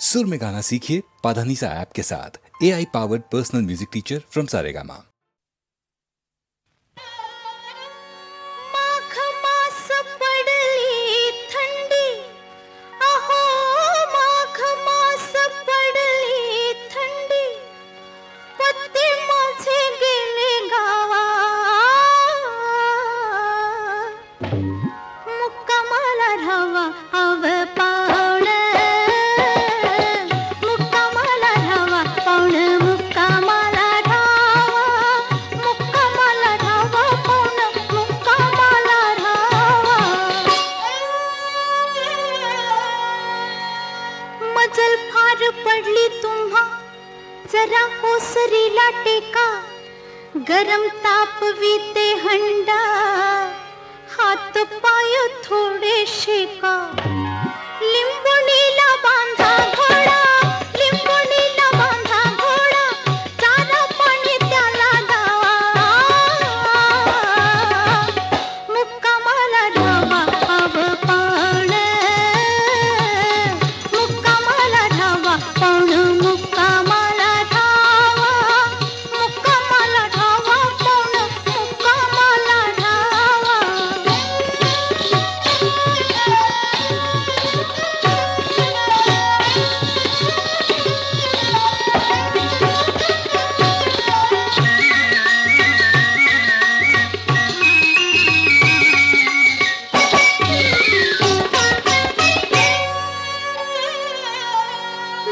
सुर में गाना सीखिए पाधानीसा ऐप के साथ। AI powered personal music teacher from Saregama. मजल फार पडली तुम्हा जरा ओसरीला टेका, गरम तापविते हंडा, हात पाय थोडे शेका. लिंबुणीला बांधा घोडा, लिंबुणीला बांधा घोडा, चारा पाणी त्याला दावा, मुक्कामाला राहावा हव पाण, मुक्कामाला राहावा पाण, मुक्कामाला राहावा, मुक्कामाला राहावा पाण, मुक्कामाला राहावा.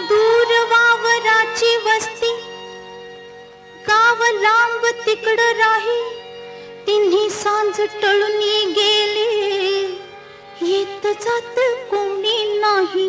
दूर वावराची वस्ती, गाव लांब तिकड राही, तिन्ही सांज टळून गेले, येत जात कोणी नाही.